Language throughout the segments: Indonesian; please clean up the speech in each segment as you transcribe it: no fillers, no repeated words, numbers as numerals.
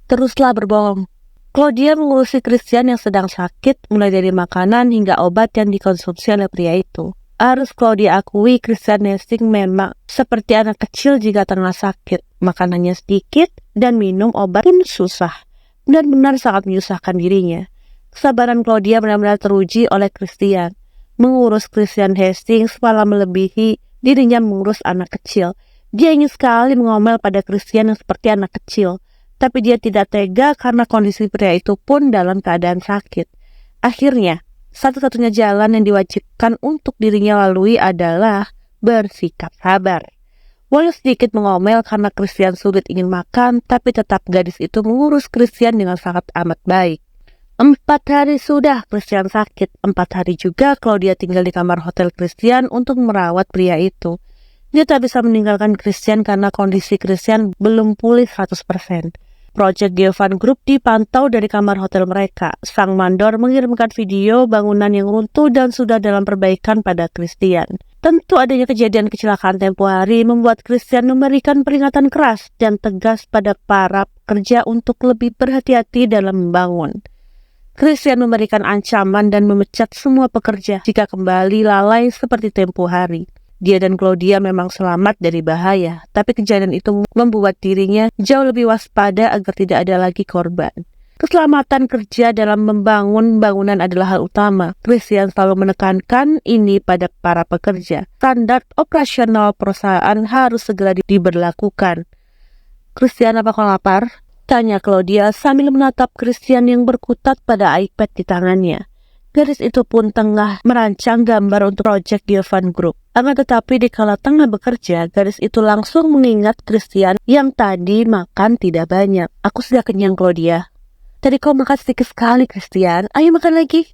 teruslah berbohong. Claudia mengurusi Christian yang sedang sakit, mulai dari makanan hingga obat yang dikonsumsi oleh pria itu. Harus Claudia akui, Christian Hastings memang seperti anak kecil jika tengah sakit. Makanannya sedikit dan minum obat pun susah. Benar-benar sangat menyusahkan dirinya. Kesabaran Claudia benar-benar teruji oleh Christian. Mengurus Christian Hastings malah melebihi dirinya mengurus anak kecil. Dia ingin sekali mengomel pada Christian yang seperti anak kecil. Tapi dia tidak tega karena kondisi pria itu pun dalam keadaan sakit. Akhirnya, satu-satunya jalan yang diwajibkan untuk dirinya lalui adalah bersikap sabar. Walau sedikit mengomel karena Christian sulit ingin makan, tapi tetap gadis itu mengurus Christian dengan sangat amat baik. 4 hari sudah Christian sakit, 4 hari juga Claudia tinggal di kamar hotel Christian untuk merawat pria itu. Dia tak bisa meninggalkan Christian karena kondisi Christian belum pulih 100%. Project Geovan Group dipantau dari kamar hotel mereka. Sang mandor mengirimkan video bangunan yang runtuh dan sudah dalam perbaikan pada Christian. Tentu adanya kejadian kecelakaan tempo hari membuat Christian memberikan peringatan keras dan tegas pada para pekerja untuk lebih berhati-hati dalam membangun. Christian memberikan ancaman dan memecat semua pekerja jika kembali lalai seperti tempo hari. Dia dan Claudia memang selamat dari bahaya, tapi kejadian itu membuat dirinya jauh lebih waspada agar tidak ada lagi korban. Keselamatan kerja dalam membangun bangunan adalah hal utama. Christian selalu menekankan ini pada para pekerja. Standar operasional perusahaan harus segera diberlakukan. Christian, apa kau lapar? Tanya Claudia sambil menatap Christian yang berkutat pada iPad di tangannya. Gadis itu pun tengah merancang gambar untuk Project Geovan Group. Akan tetapi dikala tengah bekerja, gadis itu langsung mengingat Christian yang tadi makan tidak banyak. Aku sudah kenyang, Claudia. Tadi kau makan sedikit sekali, Christian. Ayo makan lagi.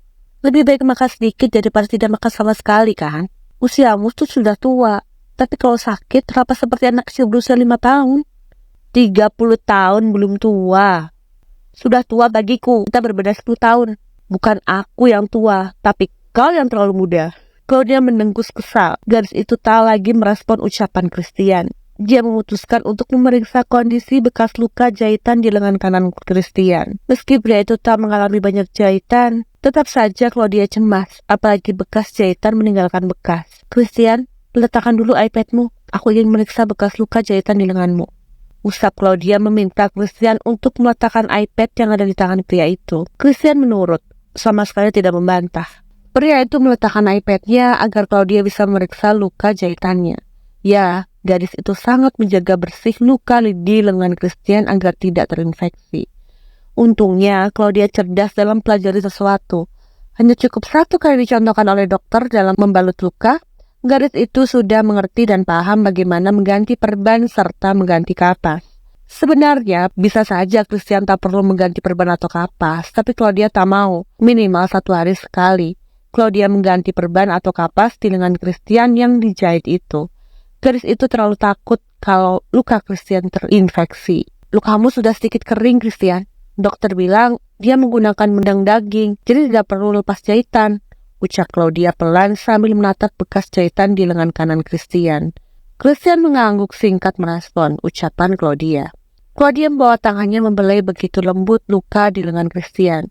Lebih baik makan sedikit daripada tidak makan sama sekali, kan? Usiamu tuh sudah tua. Tapi kalau sakit, terapa seperti anak kecil berusia 5 tahun. 30 tahun belum tua. Sudah tua bagiku. Kita berbeda 10 tahun. Bukan aku yang tua, tapi kau yang terlalu muda. Claudia mendengus kesal. Gadis itu tak lagi merespon ucapan Christian. Dia memutuskan untuk memeriksa kondisi bekas luka jahitan di lengan kanan Christian. Meski pria itu tak mengalami banyak jahitan, tetap saja Claudia cemas, apalagi bekas jahitan meninggalkan bekas. Christian, letakkan dulu iPadmu. Aku ingin meriksa bekas luka jahitan di lenganmu. Usap Claudia meminta Christian untuk meletakkan iPad yang ada di tangan pria itu. Christian menurut, sama sekali tidak membantah. Pria itu meletakkan iPad-nya agar Claudia bisa memeriksa luka jahitannya. Ya, gadis itu sangat menjaga bersih luka di lengan Christian agar tidak terinfeksi. Untungnya, Claudia cerdas dalam pelajari sesuatu. Hanya cukup 1 kali dicontohkan oleh dokter dalam membalut luka, gadis itu sudah mengerti dan paham bagaimana mengganti perban serta mengganti kapas. Sebenarnya, bisa saja Christian tak perlu mengganti perban atau kapas, tapi Claudia tak mau, minimal 1 hari sekali. Claudia mengganti perban atau kapas di lengan Christian yang dijahit itu. Gadis itu terlalu takut kalau luka Christian terinfeksi. Lukamu sudah sedikit kering, Christian. Dokter bilang dia menggunakan benang daging, jadi tidak perlu lepas jahitan. Ucap Claudia pelan sambil menatap bekas jahitan di lengan kanan Christian. Christian mengangguk singkat merespon ucapan Claudia. Claudia membawa tangannya membelai begitu lembut luka di lengan Christian.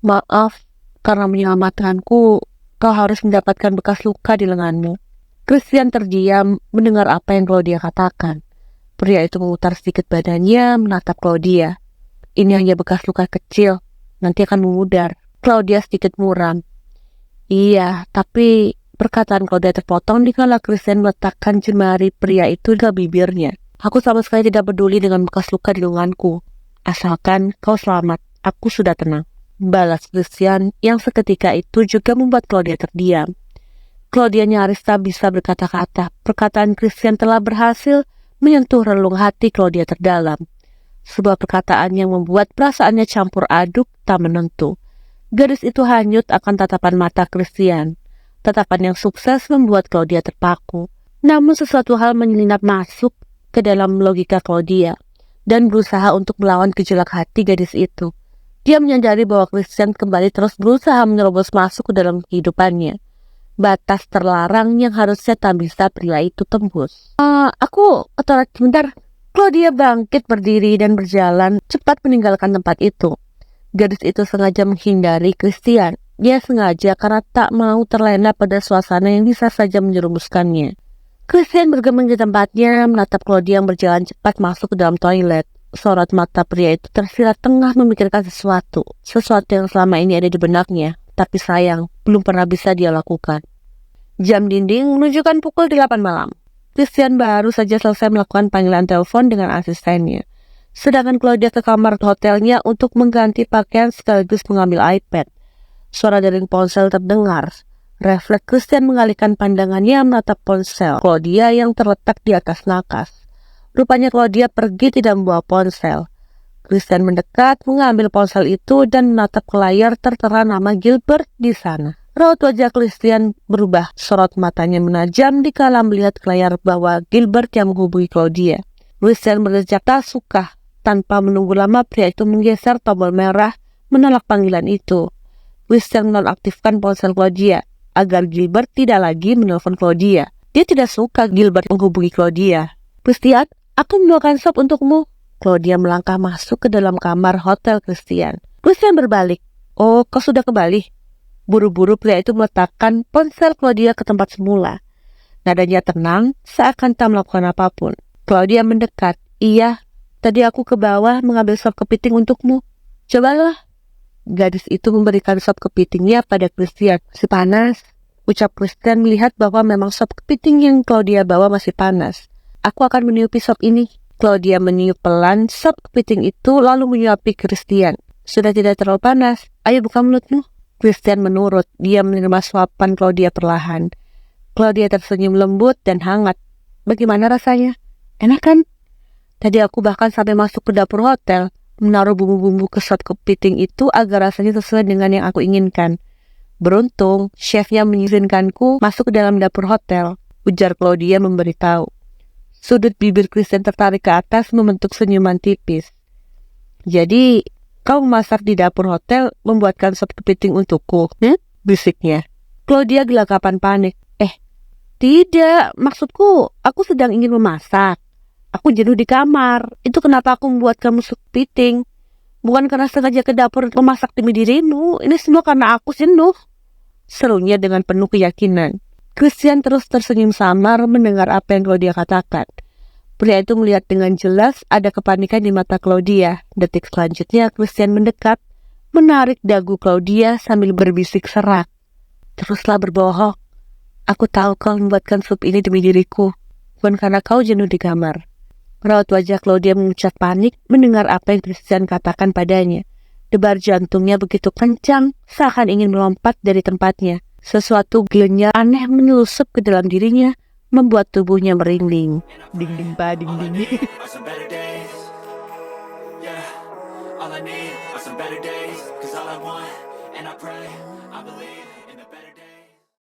Maaf, karena menyelamatkanku, kau harus mendapatkan bekas luka di lenganmu. Christian terdiam mendengar apa yang Claudia katakan. Pria itu memutar sedikit badannya menatap Claudia. Ini hanya bekas luka kecil, nanti akan memudar. Claudia sedikit muram. Iya, tapi perkataan Claudia terpotong dikala Christian meletakkan jemari pria itu ke bibirnya. Aku sama sekali tidak peduli dengan bekas luka di lenganku. Asalkan kau selamat, aku sudah tenang. Balas Christian yang seketika itu juga membuat Claudia terdiam. Claudia nyaris tak bisa berkata-kata. Perkataan Christian telah berhasil menyentuh relung hati Claudia terdalam. Sebuah perkataan yang membuat perasaannya campur aduk tak menentu. Gadis itu hanyut akan tatapan mata Christian. Tatapan yang sukses membuat Claudia terpaku. Namun sesuatu hal menyelinap masuk ke dalam logika Claudia dan berusaha untuk melawan gejolak hati gadis itu. Dia menyadari bahwa Christian kembali terus berusaha menerobos masuk ke dalam kehidupannya. Batas terlarang yang harusnya tak bisa pria itu tembus. Aku ke toilet sebentar. Claudia bangkit berdiri dan berjalan cepat meninggalkan tempat itu. Gadis itu sengaja menghindari Christian. Dia sengaja karena tak mau terlena pada suasana yang bisa saja menjerumuskannya. Christian bergeming di tempatnya, menatap Claudia yang berjalan cepat masuk ke dalam toilet. Sorot mata pria itu tersirat tengah memikirkan sesuatu yang selama ini ada di benaknya, tapi sayang, belum pernah bisa dia lakukan. Jam dinding menunjukkan pukul 8 malam. Christian baru saja selesai melakukan panggilan telepon dengan asistennya. Sedangkan Claudia ke kamar hotelnya untuk mengganti pakaian sekaligus mengambil iPad. Suara dering ponsel terdengar. Refleks Christian mengalihkan pandangannya menatap ponsel Claudia yang terletak di atas nakas. Rupanya Claudia pergi tidak membawa ponsel. Christian mendekat, mengambil ponsel itu dan menatap ke layar tertera nama Gilbert di sana. Raut wajah Christian berubah, sorot matanya menajam dikala melihat ke layar bahwa Gilbert yang menghubungi Claudia. Christian berjejak tak suka. Tanpa menunggu lama, pria itu menggeser tombol merah menolak panggilan itu. Christian menonaktifkan ponsel Claudia agar Gilbert tidak lagi menelpon Claudia. Dia tidak suka Gilbert menghubungi Claudia. Christian, aku membawakan sop untukmu. Claudia melangkah masuk ke dalam kamar hotel Christian. Christian berbalik. Oh, kau sudah kembali? Buru-buru pria itu meletakkan ponsel Claudia ke tempat semula. Nadanya tenang, seakan tak melakukan apapun. Claudia mendekat. Iya, tadi aku ke bawah mengambil sop kepiting untukmu. Cobalah. Gadis itu memberikan sop kepitingnya pada Christian. Masih panas. Ucap Christian melihat bahwa memang sop kepiting yang Claudia bawa masih panas. Aku akan meniupi sop ini. Claudia meniup pelan sop kepiting itu lalu menyuapi Christian. Sudah tidak terlalu panas. Ayo buka mulutmu. Christian menurut. Dia menerima suapan Claudia perlahan. Claudia tersenyum lembut dan hangat. Bagaimana rasanya? Enak kan? Tadi aku bahkan sampai masuk ke dapur hotel, menaruh bumbu-bumbu ke sop kepiting itu agar rasanya sesuai dengan yang aku inginkan. Beruntung, chefnya mengizinkanku masuk ke dalam dapur hotel, ujar Claudia memberitahu. Sudut bibir Christian tertarik ke atas membentuk senyuman tipis. Jadi, kau memasak di dapur hotel membuatkan sop kepiting untukku, bisiknya. Claudia gelagapan panik. Tidak, maksudku, aku sedang ingin memasak. Aku jenuh di kamar. Itu kenapa aku membuat kamu sup kepiting. Bukan karena sengaja ke dapur memasak demi dirimu. Ini semua karena aku jenuh. Serunya dengan penuh keyakinan. Christian terus tersenyum samar mendengar apa yang Claudia katakan. Pria itu melihat dengan jelas ada kepanikan di mata Claudia. Detik selanjutnya Christian mendekat, menarik dagu Claudia sambil berbisik serak. Teruslah berbohong. Aku tahu kau membuatkan sup ini demi diriku, bukan karena kau jenuh di kamar. Raut wajah Claudia memucat panik mendengar apa yang Christian katakan padanya. Debar jantungnya begitu kencang, seakan ingin melompat dari tempatnya. Sesuatu gelenyar aneh menyelusup ke dalam dirinya, membuat tubuhnya merinding. Ding ding pa ding ding. All I need are some better days, 'cause all I want, and I pray, I believe